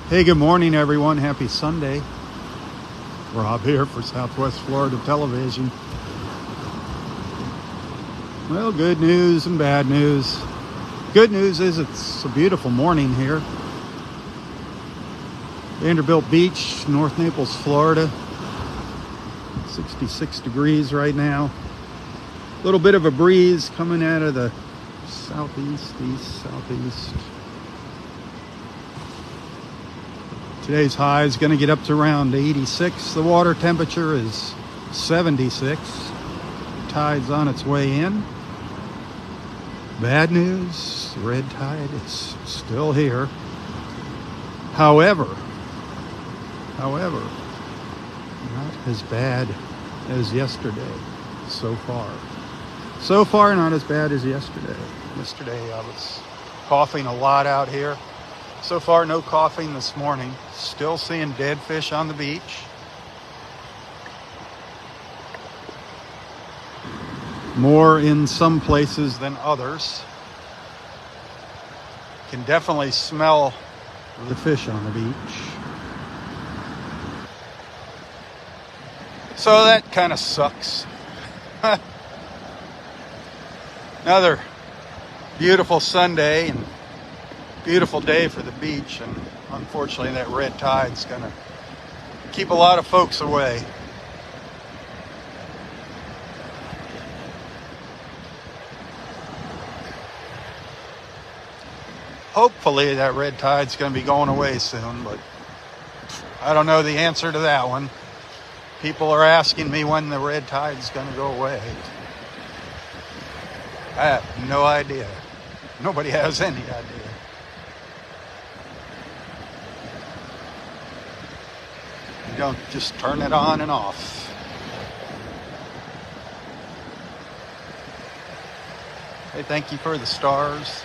Hey, good morning, everyone. Happy Sunday. Rob here for Southwest Florida Television. Well, good news and bad news. Good news is it's a beautiful morning here. Vanderbilt Beach, North Naples, Florida. 66 degrees right now. A little bit of a breeze coming out of the southeast. Today's high is going to get up to around 86. The water temperature is 76. Tide's on its way in. Bad news, the red tide is still here. However, not as bad as yesterday so far. So far, not as bad as yesterday. Yesterday, I was coughing a lot out here. So far, no coughing this morning. Still seeing dead fish on the beach. More in some places than others. Can definitely smell the fish on the beach. So that kind of sucks. Another beautiful Sunday and beautiful day for the beach, and unfortunately that red tide's gonna keep a lot of folks away. Hopefully that red tide's gonna be going away soon, but I don't know the answer to that one. People are asking me when the red tide's gonna go away. I have no idea. Nobody has any idea. You don't just turn it on and off. Hey, thank you for the stars.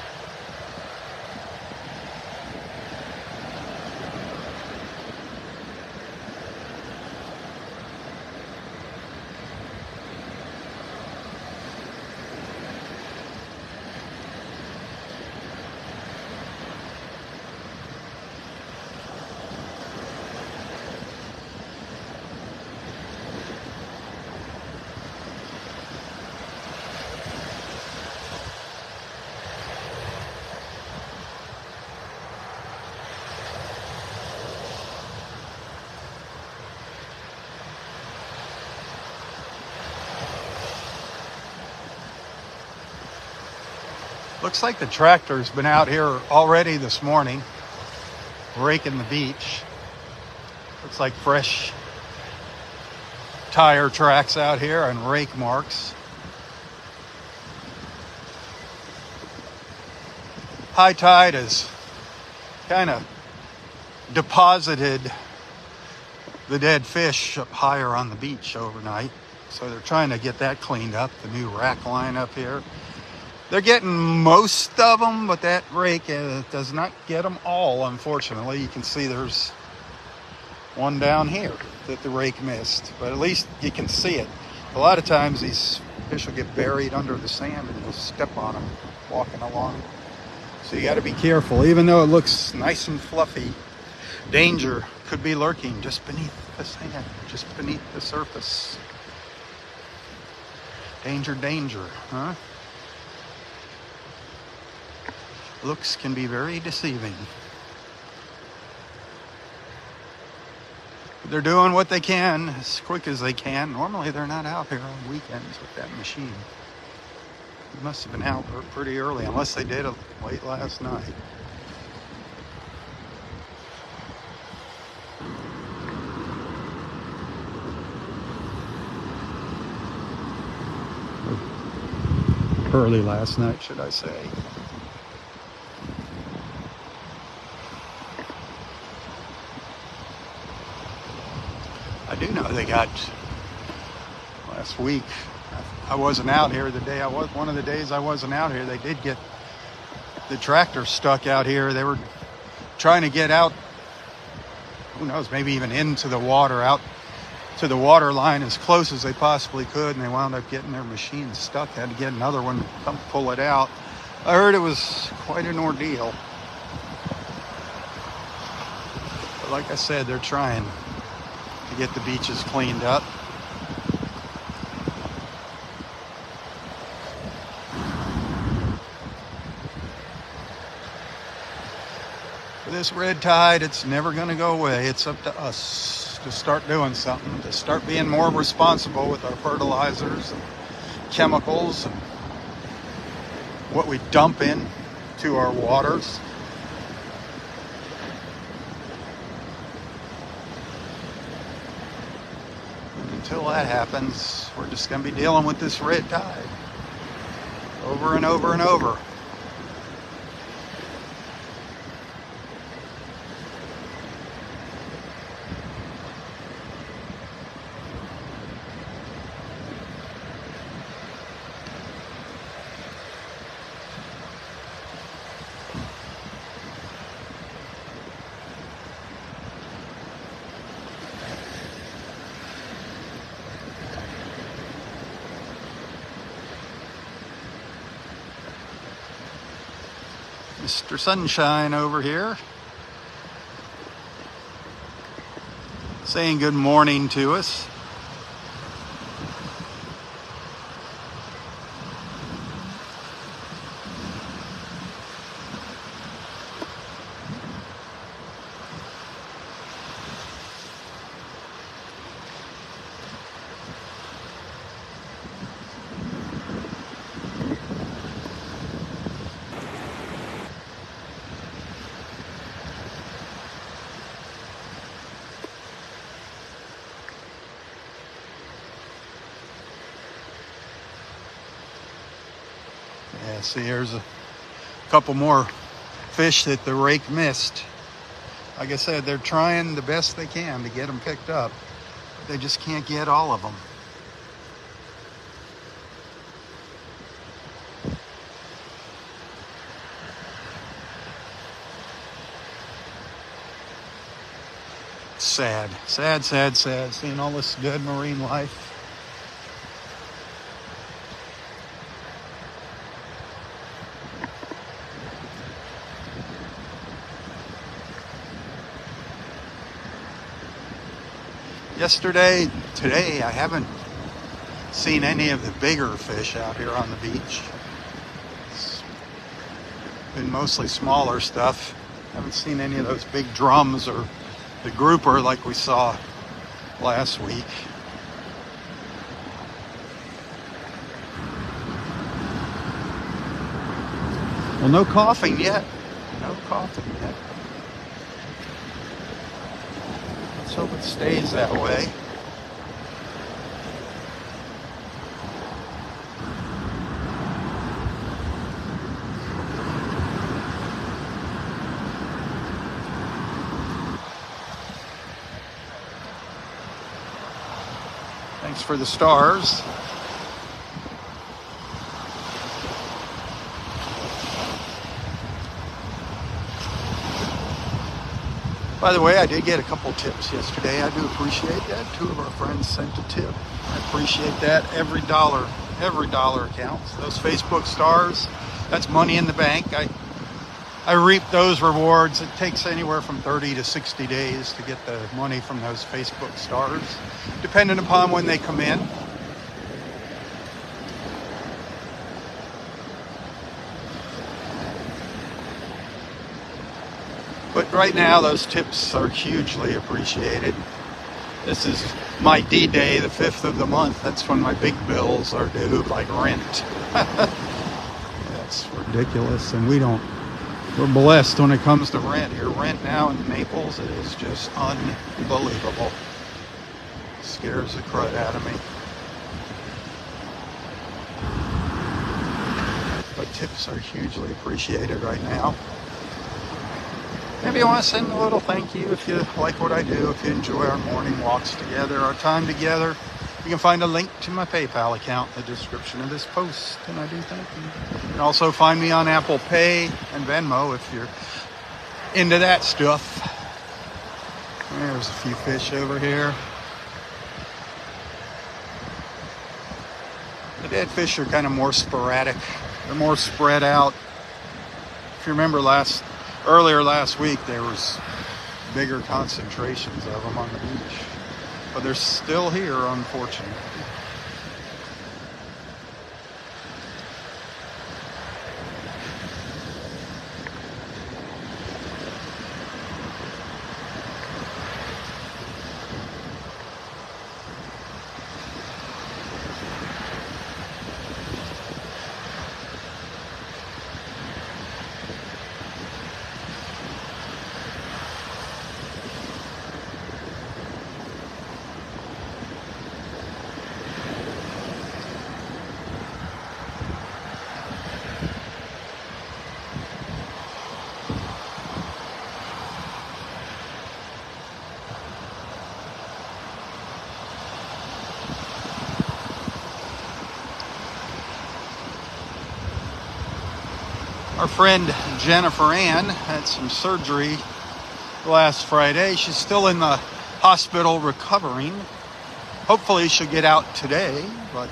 Looks like the tractor's been out here already this morning, raking the beach. Looks like fresh tire tracks out here and rake marks. High tide has kind of deposited the dead fish up higher on the beach overnight. So they're trying to get that cleaned up, the new rack line up here. They're getting most of them, but that rake does not get them all, unfortunately. You can see there's one down here that the rake missed, but at least you can see it. A lot of times these fish will get buried under the sand and you'll step on them walking along. So you got to be careful. Even though it looks nice and fluffy, danger could be lurking just beneath the sand, just beneath the surface. Danger, huh? Looks can be very deceiving. They're doing what they can as quick as they can. Normally they're not out here on weekends with that machine. They must have been out pretty early, unless they did it late last night. Early last night, should I say. I do know they got last week. I wasn't out here the day one of the days I wasn't out here. They did get the tractor stuck out here. They were trying to get out, who knows, maybe even into the water, out to the water line as close as they possibly could, and they wound up getting their machine stuck. Had to get another one to come pull it out. I heard it was quite an ordeal. But like I said, they're trying to get the beaches cleaned up. For this red tide, it's never going to go away. It's up to us to start doing something, to start being more responsible with our fertilizers and chemicals and what we dump in to our waters. And until that happens, we're just going to be dealing with this red tide over and over and over. Mr. Sunshine over here saying good morning to us. Yeah, see, there's a couple more fish that the rake missed. Like I said, they're trying the best they can to get them picked up. But they just can't get all of them. Sad, sad, sad, sad, seeing all this good marine life. Yesterday, today, I haven't seen any of the bigger fish out here on the beach. It's been mostly smaller stuff. Haven't seen any of those big drums or the grouper like we saw last week. Well, no coughing yet. No coughing yet. Let's hope it stays that way. Thanks for the stars. By the way, I did get a couple tips yesterday. I do appreciate that. 2 of our friends sent a tip. I appreciate that. Every dollar counts. Those Facebook stars, that's money in the bank. I reap those rewards. It takes anywhere from 30 to 60 days to get the money from those Facebook stars, depending upon when they come in. But right now, those tips are hugely appreciated. This is my D-Day, the 5th of the month. That's when my big bills are due, like rent. That's ridiculous, and we're blessed when it comes to rent here. Rent now in Naples, it is just unbelievable. Scares the crud out of me. But tips are hugely appreciated right now. Maybe you want to send a little thank you if you like what I do, if you enjoy our morning walks together, our time together. You can find a link to my PayPal account in the description of this post, and I do thank you. You can also find me on Apple Pay and Venmo if you're into that stuff. There's a few fish over here. The dead fish are kind of more sporadic. They're more spread out. If you remember earlier last week, there was bigger concentrations of them on the beach. But they're still here, unfortunately. Our friend Jennifer Ann had some surgery last Friday. She's still in the hospital recovering. Hopefully she'll get out today, but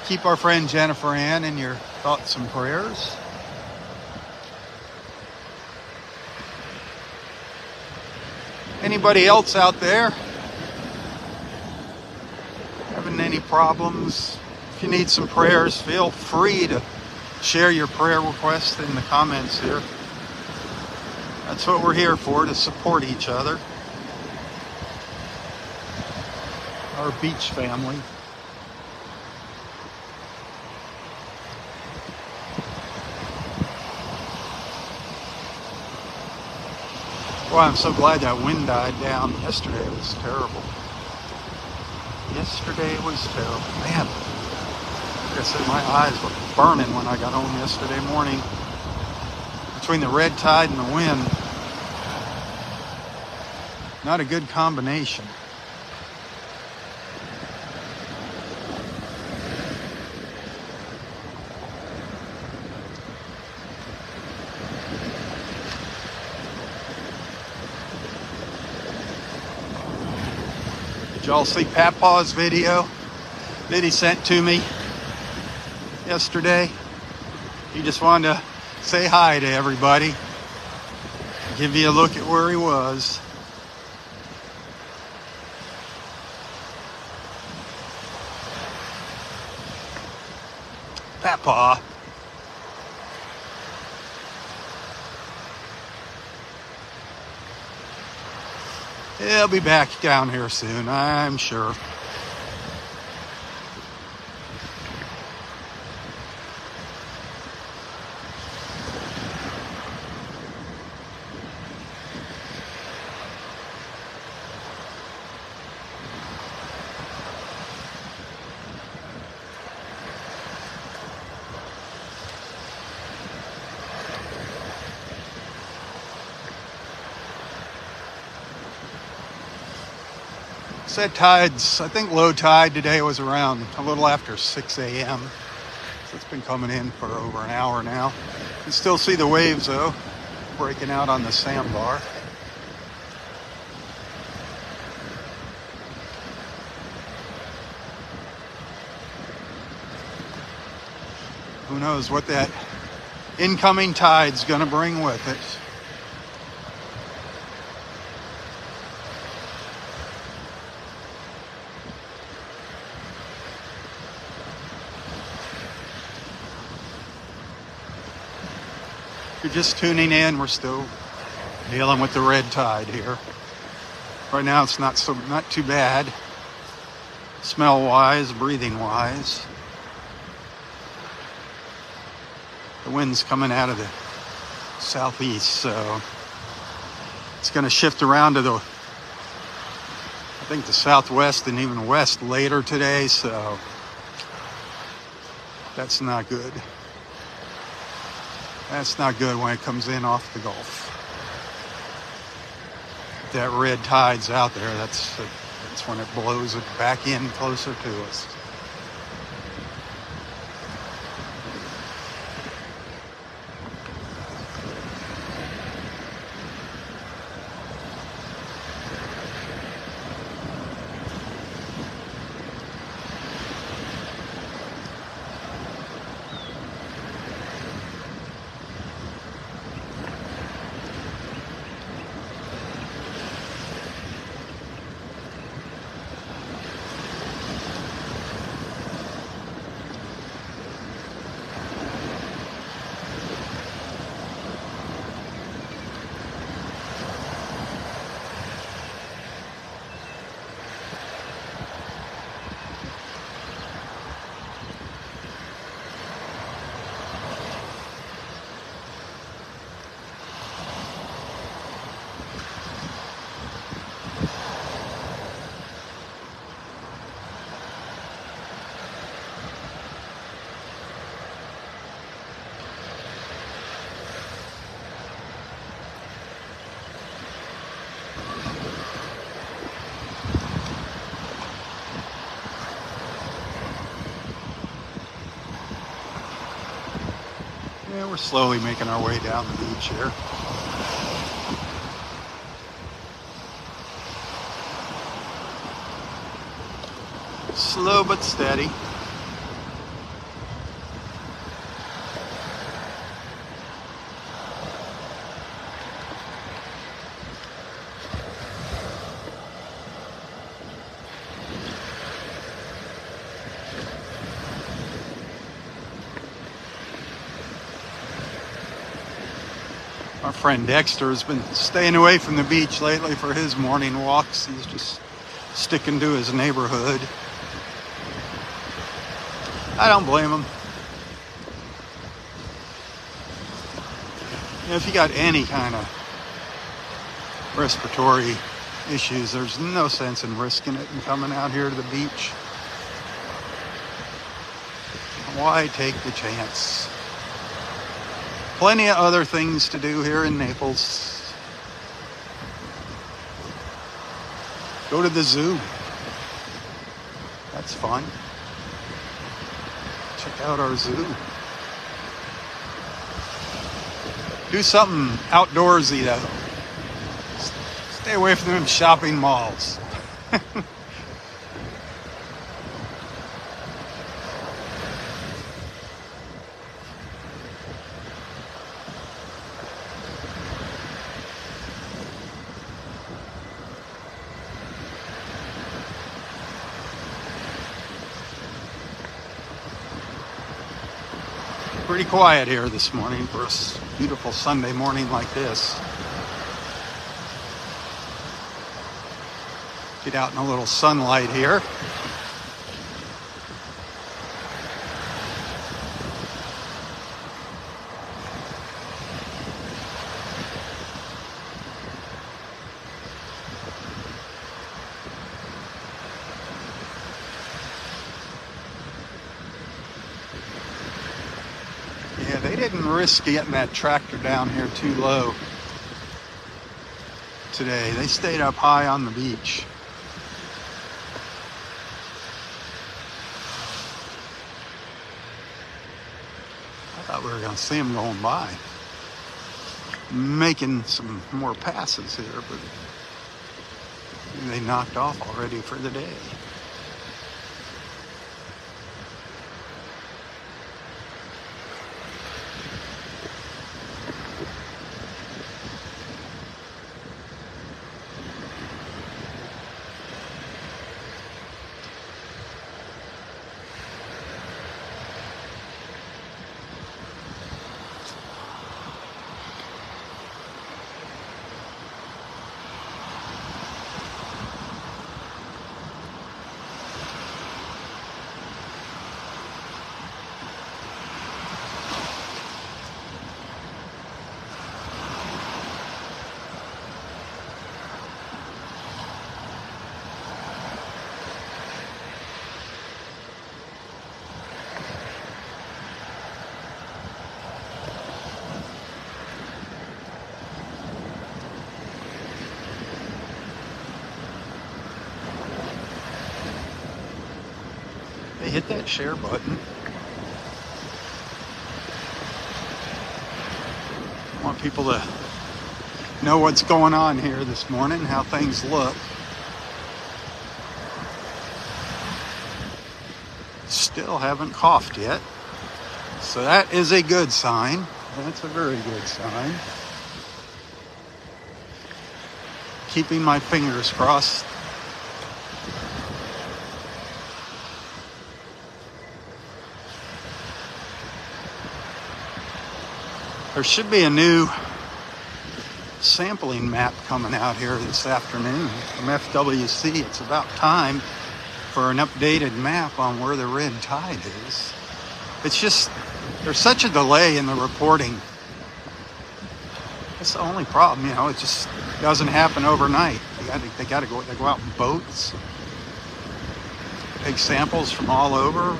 keep our friend Jennifer Ann in your thoughts and prayers. Anybody else out there having any problems? If you need some prayers, feel free to share your prayer requests in the comments here. That's what we're here for, to support each other. Our beach family. Well, I'm so glad that wind died down. Yesterday it was terrible. Yesterday was terrible. Man, like I said, my eyes were burning when I got home yesterday morning. Between the red tide and the wind. Not a good combination. Did y'all see Papaw's video that he sent to me yesterday? He just wanted to say hi to everybody, give you a look at where he was. Papaw. He'll be back down here soon, I'm sure. Said tides, I think low tide today was around a little after 6 a.m. So it's been coming in for over an hour now. You can still see the waves though, breaking out on the sandbar. Who knows what that incoming tide's gonna bring with it. If you're just tuning in, we're still dealing with the red tide here. Right now it's not too bad, smell wise, breathing wise. The wind's coming out of the southeast, so it's going to shift around to I think the southwest and even west later today, so that's not good. That's not good when it comes in off the Gulf. If that red tide's out there, that's when it blows it back in closer to us. We're slowly making our way down the beach here. Slow but steady. Our friend Dexter has been staying away from the beach lately for his morning walks. He's just sticking to his neighborhood. I don't blame him. You know, if you got any kind of respiratory issues, there's no sense in risking it and coming out here to the beach. Why take the chance? Plenty of other things to do here in Naples. Go to the zoo. That's fun. Check out our zoo. Do something outdoorsy though. Stay away from them shopping malls. Pretty quiet here this morning for a beautiful Sunday morning like this. Get out in a little sunlight here. Yeah, they didn't risk getting that tractor down here too low today. They stayed up high on the beach. I thought we were going to see them going by, making some more passes here, but they knocked off already for the day. Hit that share button. I want people to know what's going on here this morning, how things look. Still haven't coughed yet, so that is a good sign. That's a very good sign. Keeping my fingers crossed. There should be a new sampling map coming out here this afternoon from FWC. It's about time for an updated map on where the red tide is. It's just, there's such a delay in the reporting. That's the only problem, you know, it just doesn't happen overnight. They go out in boats, take samples from all over.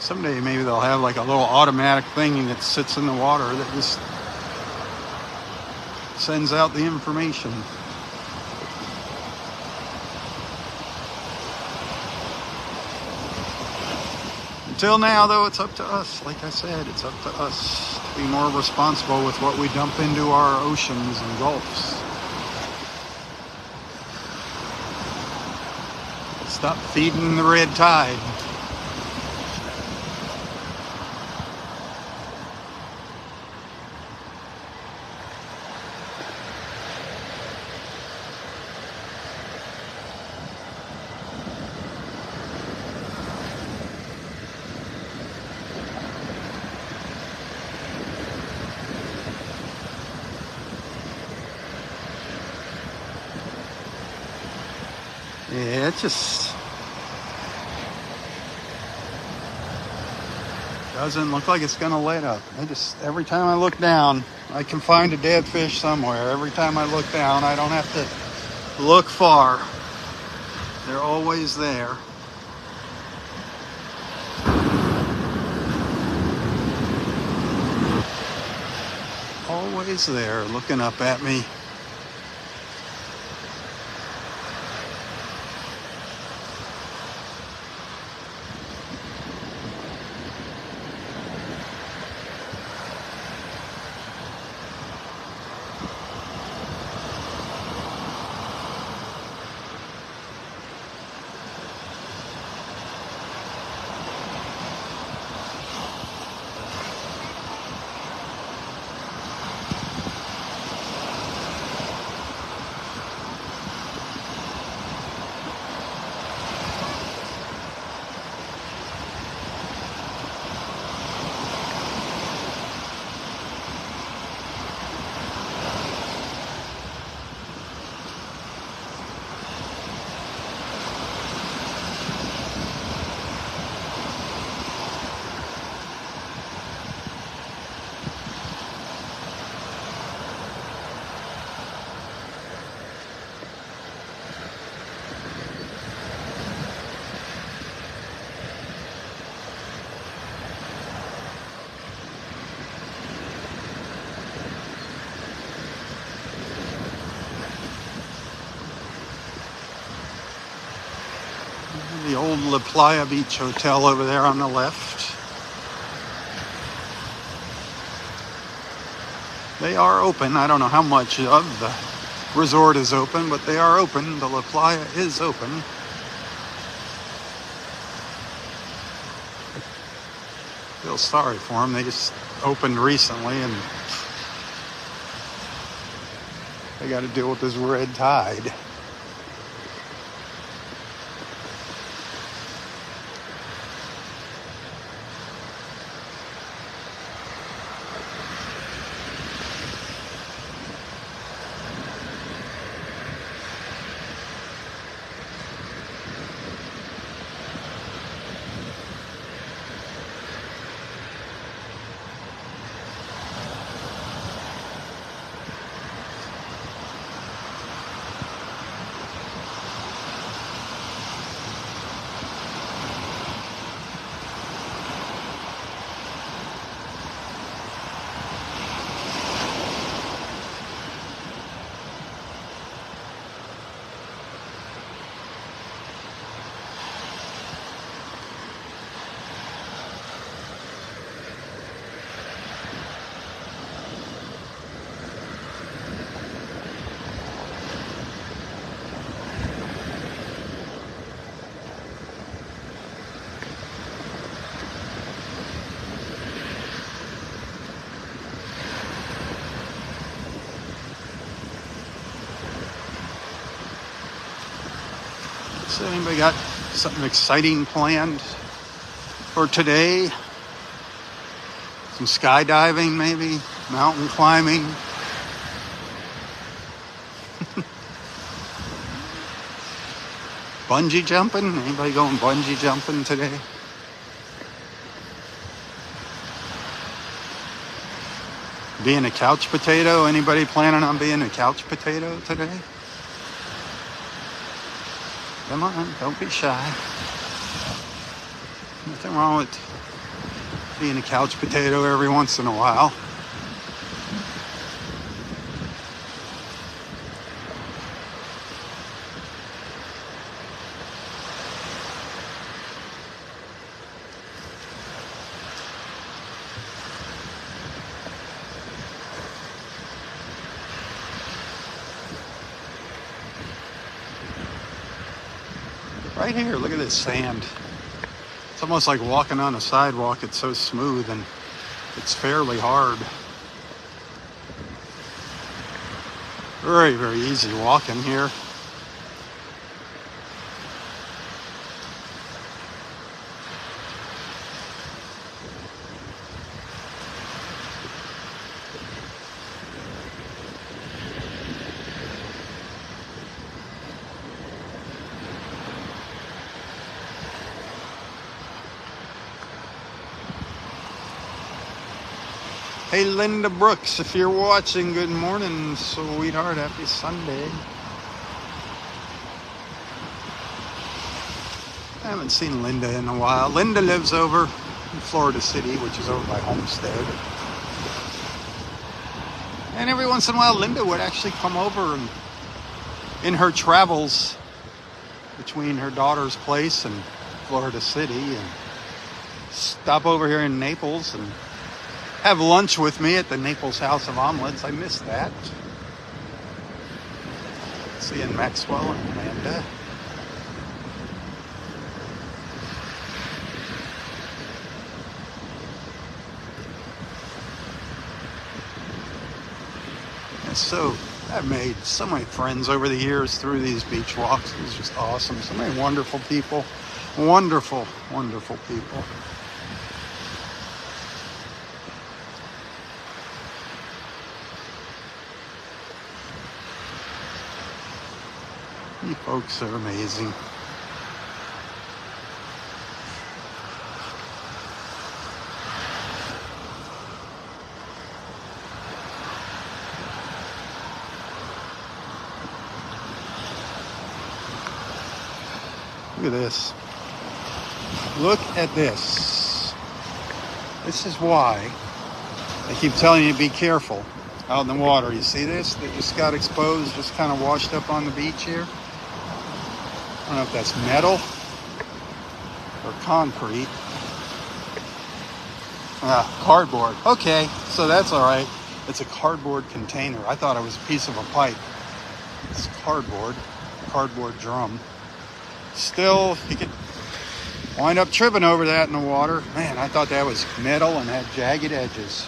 Someday maybe they'll have like a little automatic thing that sits in the water that just sends out the information. Until now, though, it's up to us. Like I said, it's up to us to be more responsible with what we dump into our oceans and gulfs. Stop feeding the red tide. Yeah, it just doesn't look like it's gonna let up. Every time I look down, I can find a dead fish somewhere. Every time I look down, I don't have to look far. They're always there. Always there, looking up at me. The old La Playa Beach Hotel over there on the left. They are open. I don't know how much of the resort is open, but they are open. The La Playa is open. Feel sorry for them. They just opened recently and they got to deal with this red tide. So anybody got something exciting planned for today? Some skydiving maybe? Mountain climbing? Bungee jumping? Anybody going bungee jumping today? Being a couch potato? Anybody planning on being a couch potato today? Come on, don't be shy. Nothing wrong with being a couch potato every once in a while. Right here, look at this sand. It's almost like walking on a sidewalk. It's so smooth and it's fairly hard. Very, very easy walking here. Hey, Linda Brooks, if you're watching, good morning, sweetheart. Happy Sunday. I haven't seen Linda in a while. Linda lives over in Florida City, which is over by Homestead. And every once in a while, Linda would actually come over and, in her travels between her daughter's place and Florida City, and stop over here in Naples and have lunch with me at the Naples House of Omelets. I missed that. Seeing Maxwell and Amanda. And so I've made so many friends over the years through these beach walks. It was just awesome. So many wonderful people. Wonderful, wonderful people. You folks are amazing. Look at this. Look at this. This is why I keep telling you to be careful out in the water. You see this? That just got exposed, just kind of washed up on the beach here. I don't know if that's metal or concrete. Cardboard. Okay, so that's all right. It's a cardboard container. I thought it was a piece of a pipe. It's cardboard drum. Still, you could wind up tripping over that in the water. Man, I thought that was metal and had jagged edges.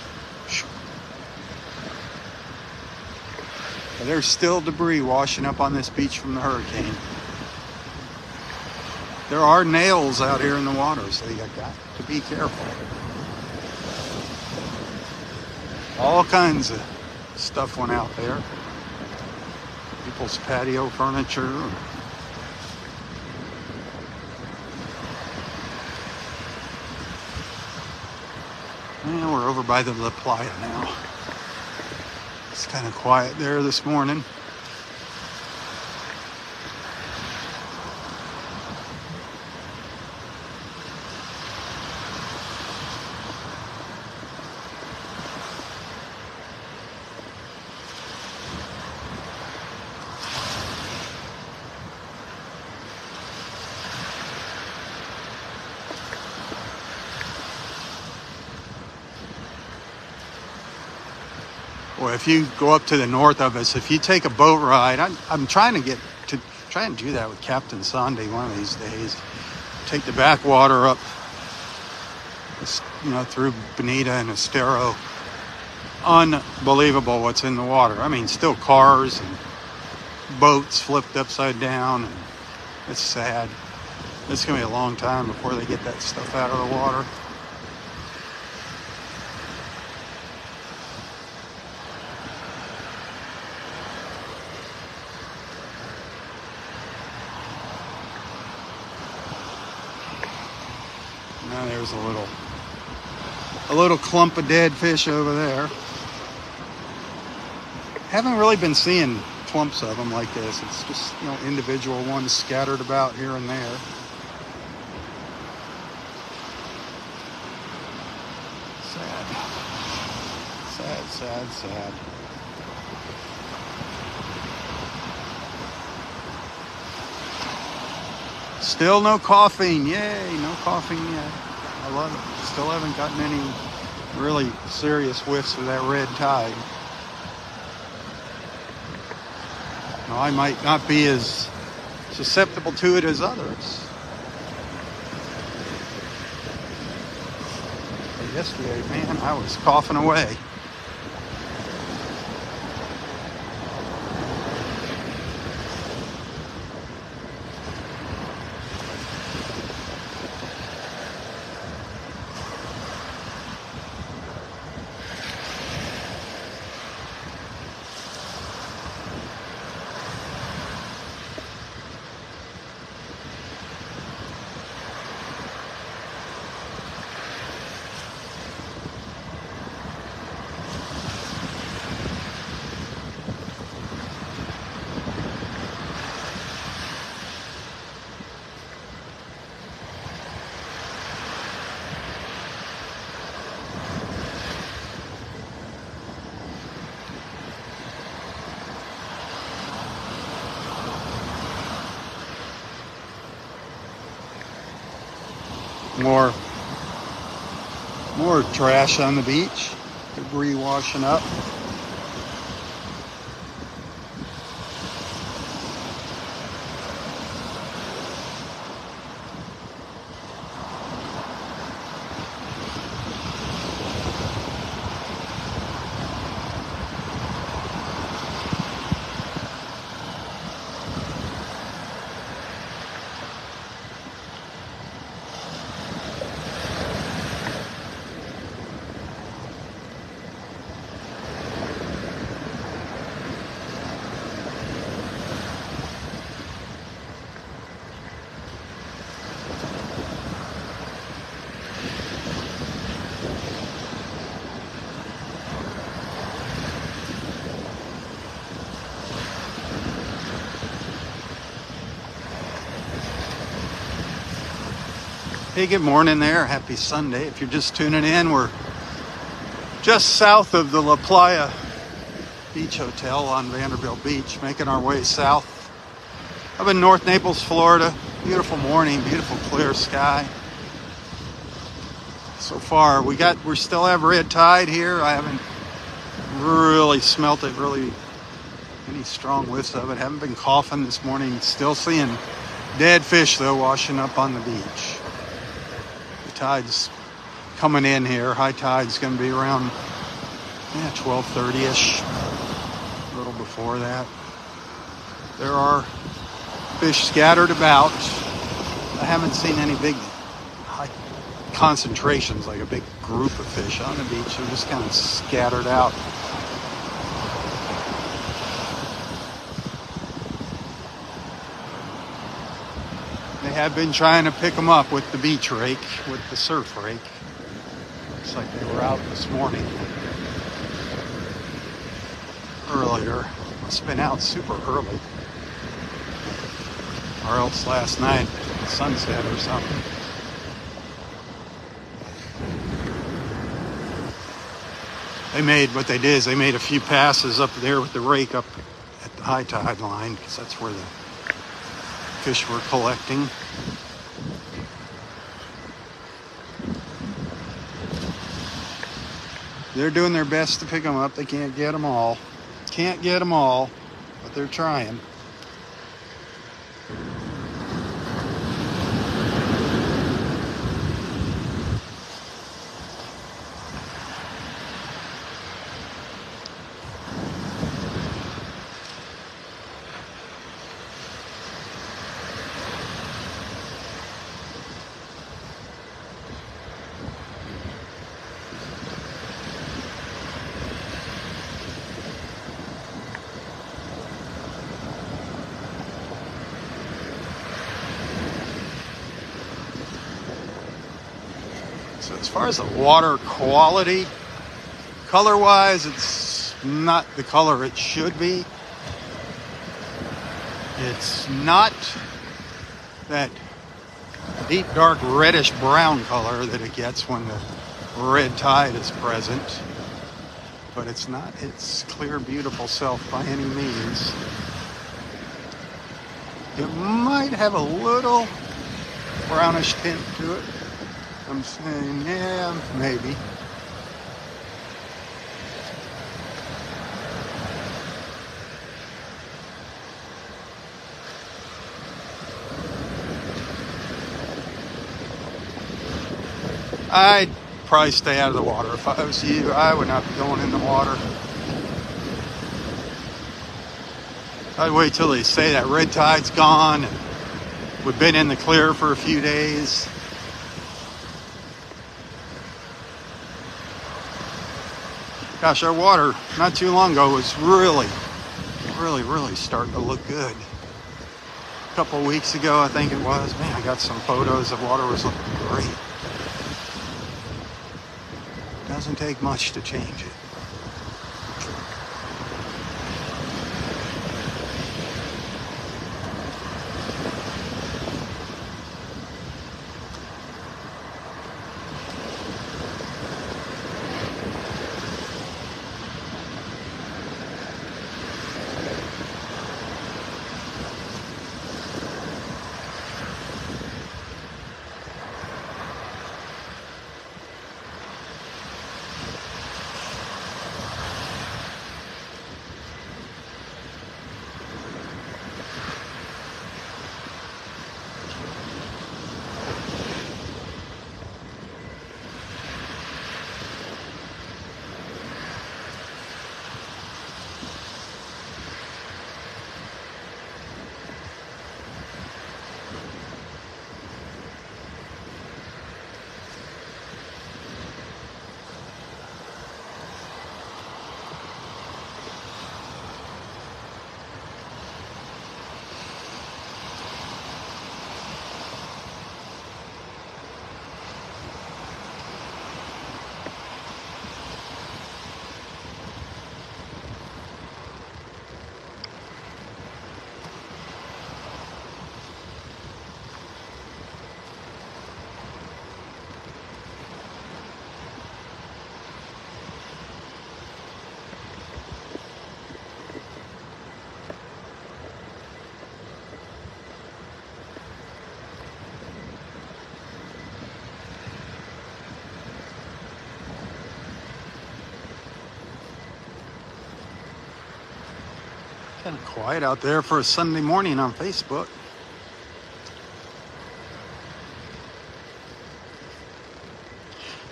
But there's still debris washing up on this beach from the hurricane. There are nails out here in the water, so you got to be careful. All kinds of stuff went out there. People's patio furniture. And we're over by the La Playa now. It's kind of quiet there this morning. Or if you go up to the north of us, if you take a boat ride, I'm trying to try and do that with Captain Sunday one of these days. Take the backwater up, through Bonita and Estero. Unbelievable what's in the water. I mean, still cars and boats flipped upside down. And it's sad. It's going to be a long time before they get that stuff out of the water. Now there's a little clump of dead fish over there. Haven't really been seeing clumps of them like this. It's just, individual ones scattered about here and there. Sad. Sad, sad, sad. Still no coughing. Yay, no coughing yet. I love it. Still haven't gotten any really serious whiffs of that red tide. Now, I might not be as susceptible to it as others. Yesterday, man, I was coughing away. More trash on the beach, debris washing up. Hey, good morning there. Happy Sunday. If you're just tuning in, we're just south of the La Playa Beach Hotel on Vanderbilt Beach, making our way south. Up in North Naples, Florida. Beautiful morning, beautiful clear sky. So far, we still have red tide here. I haven't really smelt it, really any strong whiffs of it. Haven't been coughing this morning. Still seeing dead fish though washing up on the beach. Tide's coming in here. High tide's going to be around 12:30ish, a little before that. There are fish scattered about. I haven't seen any big high concentrations, like a big group of fish on the beach. They're just kind of scattered out. They have been trying to pick them up with the beach rake, with the surf rake. Looks like they were out this morning. Earlier. Must have been out super early. Or else last night, sunset or something. What they did is they made a few passes up there with the rake up at the high tide line, because that's where the fish were collecting. They're doing their best to pick them up. They can't get them all. But they're trying. So as far as the water quality, color-wise, it's not the color it should be. It's not that deep, dark, reddish-brown color that it gets when the red tide is present. But it's not its clear, beautiful self by any means. It might have a little brownish tint to it. I'm saying, yeah, maybe. I'd probably stay out of the water. If I was you, I would not be going in the water. I'd wait till they say that red tide's gone and we've been in the clear for a few days. Gosh, our water not too long ago was really starting to look good. A couple of weeks ago, I think it was. Man, I got some photos. The water was looking great. Doesn't take much to change it. Kind of quiet out there for a Sunday morning on Facebook.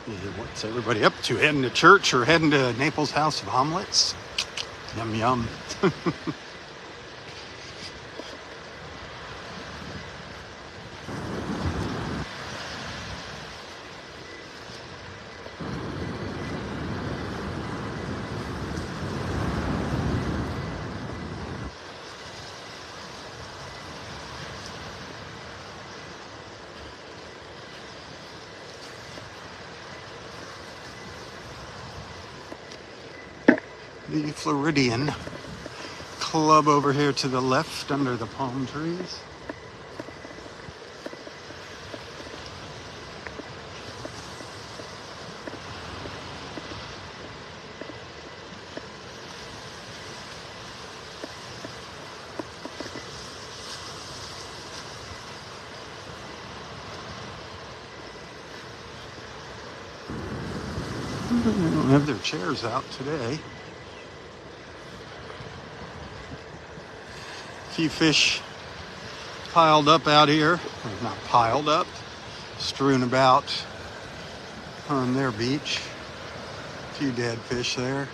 Yeah, what's everybody up to? Heading to church or heading to Naples House of Omelets? Yum, yum. The Floridian Club over here to the left under the palm trees. They don't have their chairs out today. A few fish piled up out here, or not piled up, strewn about on their beach. A few dead fish there.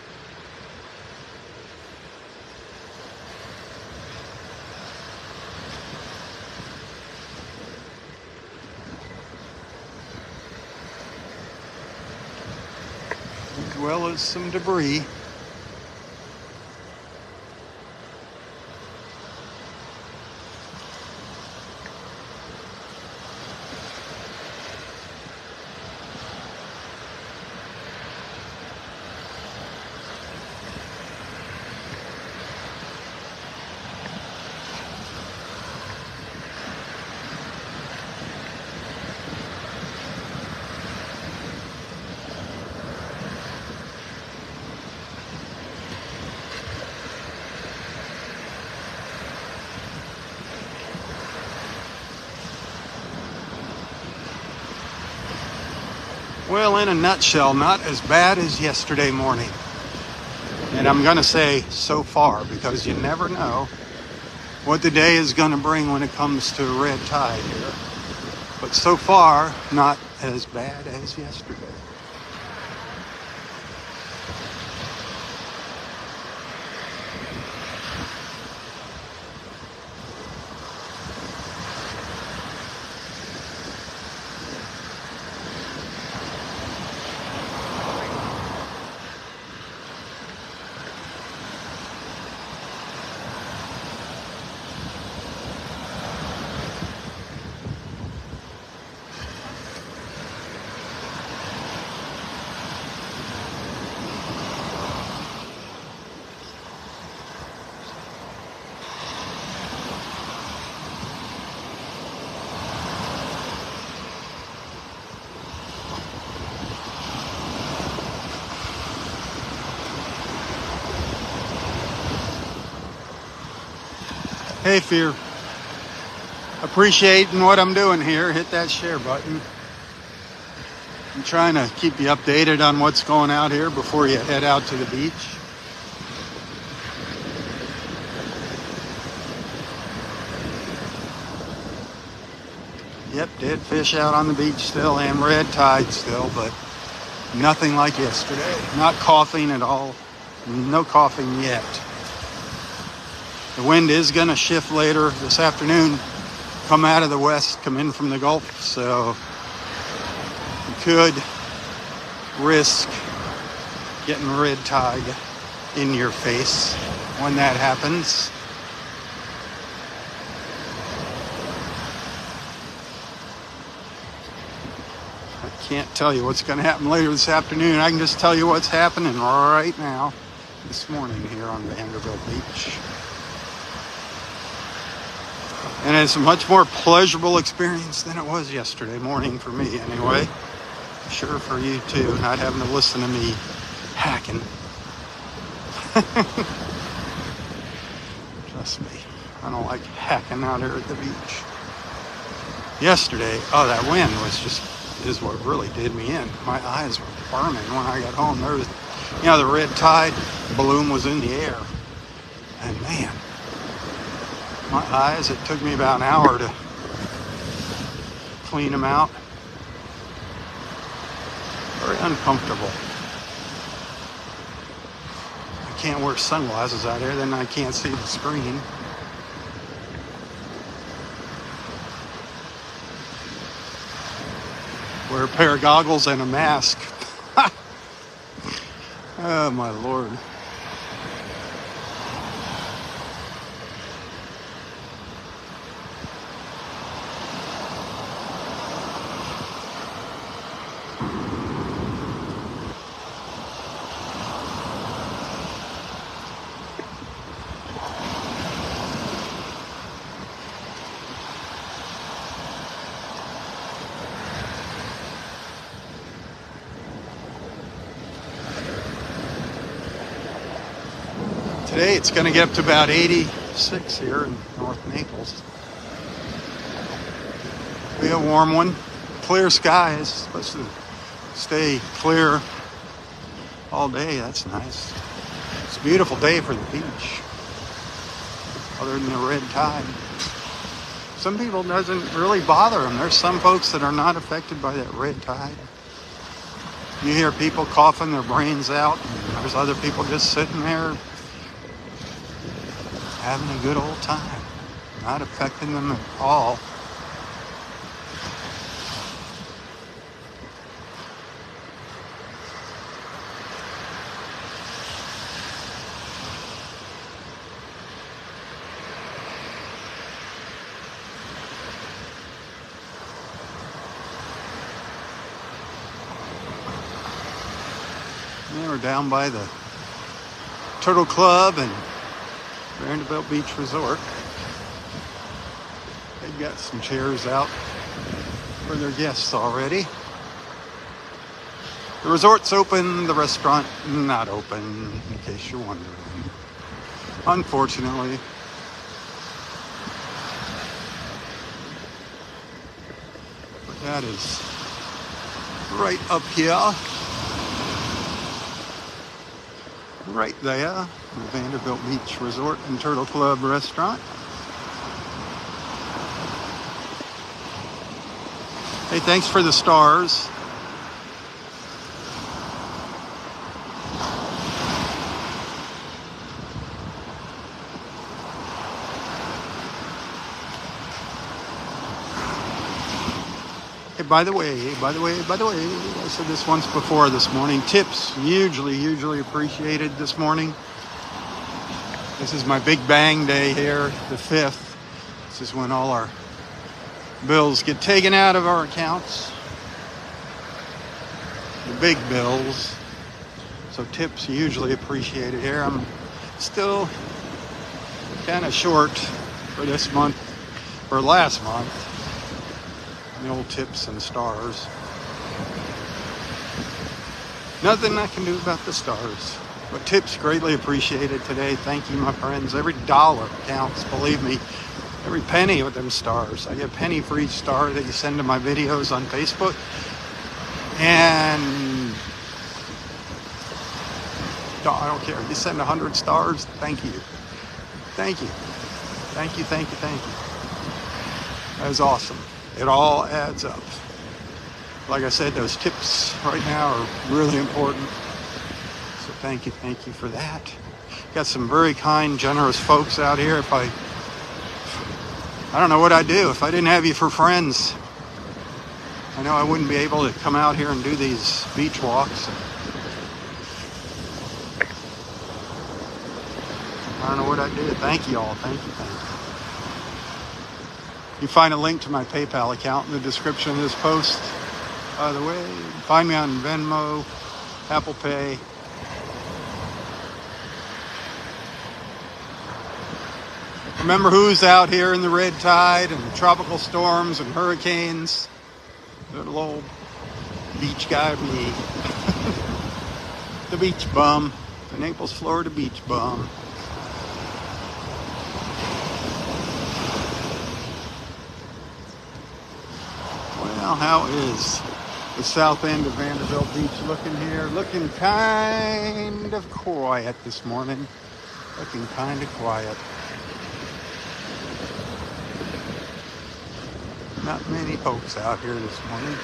As well as some debris. Well, in a nutshell, not as bad as yesterday morning. And I'm going to say so far, because you never know what the day is going to bring when it comes to a red tide here. But so far, not as bad as yesterday. Hey, Fear. Appreciating what I'm doing here. Hit that share button. I'm trying to keep you updated on what's going out here before you head out to the beach. Yep, dead fish out on the beach still and red tide still, but nothing like yesterday. Not coughing at all. No coughing yet. The wind is going to shift later this afternoon, come out of the west, come in from the Gulf, so you could risk getting red tide in your face when that happens. I can't tell you what's going to happen later this afternoon. I can just tell you what's happening right now, this morning here on Vanderbilt Beach. And it's a much more pleasurable experience than it was yesterday morning for me anyway. Sure for you too, not having to listen to me hacking. Trust me, I don't like hacking out here at the beach. Yesterday, that wind is what really did me in. My eyes were burning when I got home. There was, the red tide balloon was in the air. And man, my eyes, it took me about an hour to clean them out. Very uncomfortable. I can't wear sunglasses out here, then I can't see the screen. Wear a pair of goggles and a mask. Oh my Lord. Today it's going to get up to about 86 here in North Naples. Be a warm one. Clear skies. Supposed to stay clear all day. That's nice. It's a beautiful day for the beach. Other than the red tide. Some people it doesn't really bother them. There's some folks that are not affected by that red tide. You hear people coughing their brains out. And there's other people just sitting there having a good old time, not affecting them at all. We're down by the Turtle Club and Vanderbilt Beach Resort. They've got some chairs out for their guests already. The resort's open, the restaurant not open, in case you're wondering. Unfortunately. But that is right up here. Right there, the Vanderbilt Beach Resort and Turtle Club restaurant. Hey, thanks for the stars. Hey, by the way, I said this once before this morning. Tips, hugely appreciated this morning. This is my big bang day here, the 5th. This is when all our bills get taken out of our accounts. The big bills. So tips hugely appreciated here. I'm still kind of short for this month, or last month. The old tips and stars. Nothing I can do about the stars. But tips greatly appreciated today. Thank you, my friends. Every dollar counts, believe me. Every penny with them stars. I get a penny for each star that you send to my videos on Facebook. And I don't care. You send 100 stars, thank you. Thank you. Thank you. That is awesome. It all adds up. Like I said, those tips right now are really important. So thank you for that. Got some very kind, generous folks out here. I don't know what I'd do if I didn't have you for friends. I know I wouldn't be able to come out here and do these beach walks. I don't know what I'd do. Thank you all. Thank you. You find a link to my PayPal account in the description of this post. By the way, find me on Venmo, Apple Pay. Remember who's out here in the red tide and tropical storms and hurricanes? Little old beach guy me. The beach bum. The Naples, Florida beach bum. Well, how is the south end of Vanderbilt Beach looking here? Looking kind of quiet this morning. Looking kind of quiet. Not many folks out here this morning.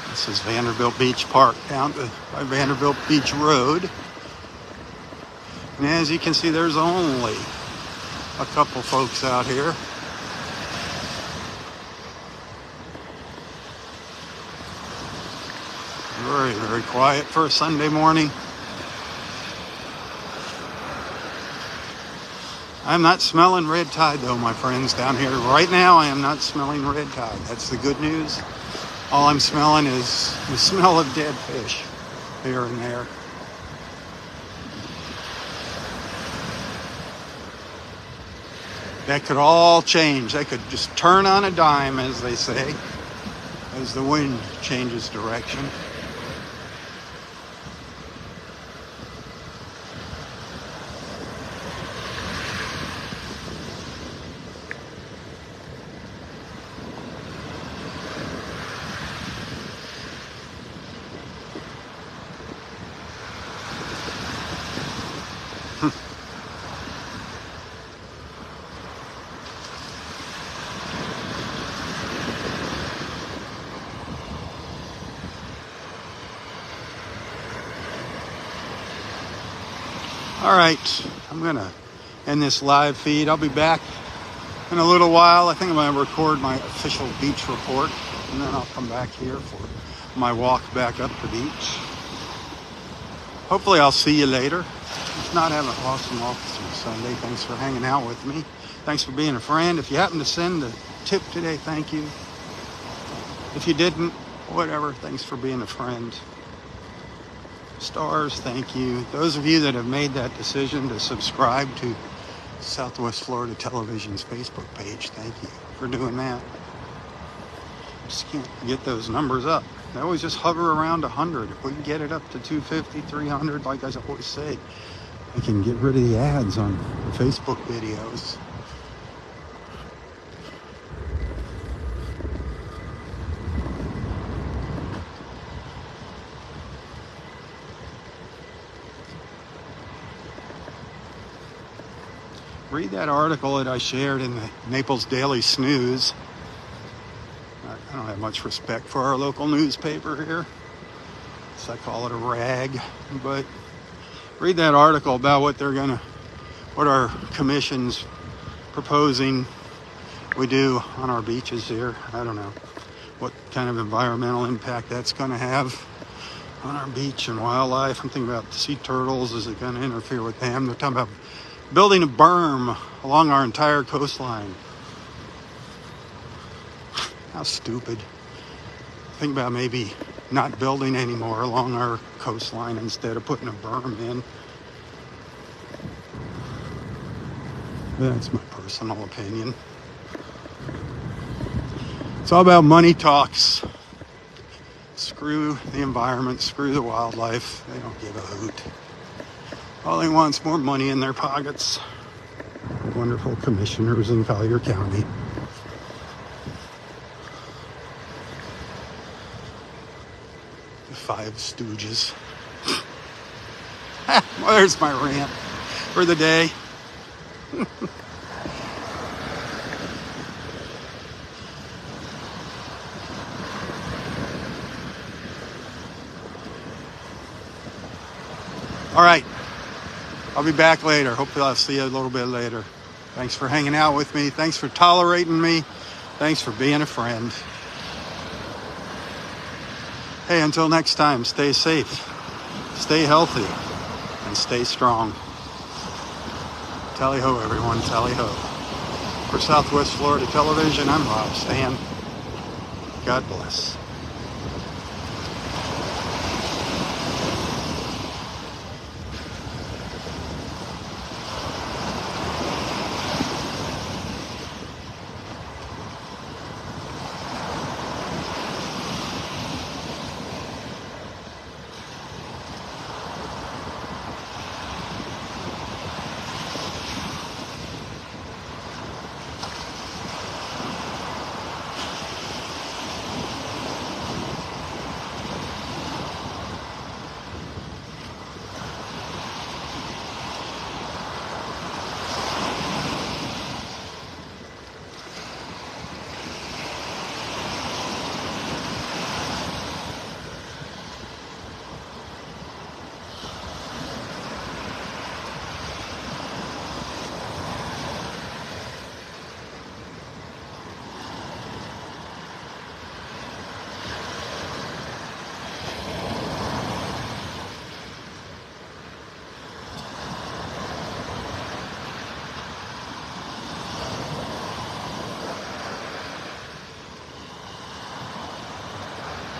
This is Vanderbilt Beach Park down by Vanderbilt Beach Road. And as you can see, there's only a couple folks out here. Very quiet for a Sunday morning. I'm not smelling red tide though, my friends, down here. Right now I am not smelling red tide. That's the good news. All I'm smelling is the smell of dead fish here and there. That could all change. That could just turn on a dime, as they say, as the wind changes direction. All right, I'm going to end this live feed. I'll be back in a little while. I think I'm going to record my official beach report, and then I'll come back here for my walk back up the beach. Hopefully I'll see you later. If not, have an awesome Officer Sunday. Thanks for hanging out with me. Thanks for being a friend. If you happen to send a tip today, thank you. If you didn't, whatever, thanks for being a friend. Stars, thank you. Those of you that have made that decision to subscribe to Southwest Florida Television's Facebook page, thank you for doing that. Just can't get those numbers up. They always just hover around 100. If we can get it up to 250, 300, like I always say, we can get rid of the ads on the Facebook videos. read that article that I shared in the Naples Daily Snooze. I don't have much respect for our local newspaper here, so I call it a rag. But read that article about what our commission's proposing we do on our beaches here. I don't know what kind of environmental impact that's going to have on our beach and wildlife. I'm thinking about sea turtles. Is it going to interfere with them? They're talking about building a berm along our entire coastline. How stupid. Think about maybe not building anymore along our coastline instead of putting a berm in. That's my personal opinion. It's all about money talks. Screw the environment, screw the wildlife. They don't give a hoot. All they want is more money in their pockets. Wonderful commissioners in Collier County. The Five Stooges. Well, there's my rant for the day. All right, I'll be back later. Hopefully I'll see you a little bit later. Thanks for hanging out with me. Thanks for tolerating me. Thanks for being a friend. Hey, until next time, stay safe, stay healthy, and stay strong. Tally-ho, everyone, tally-ho. For Southwest Florida Television, I'm Robb saying, God bless.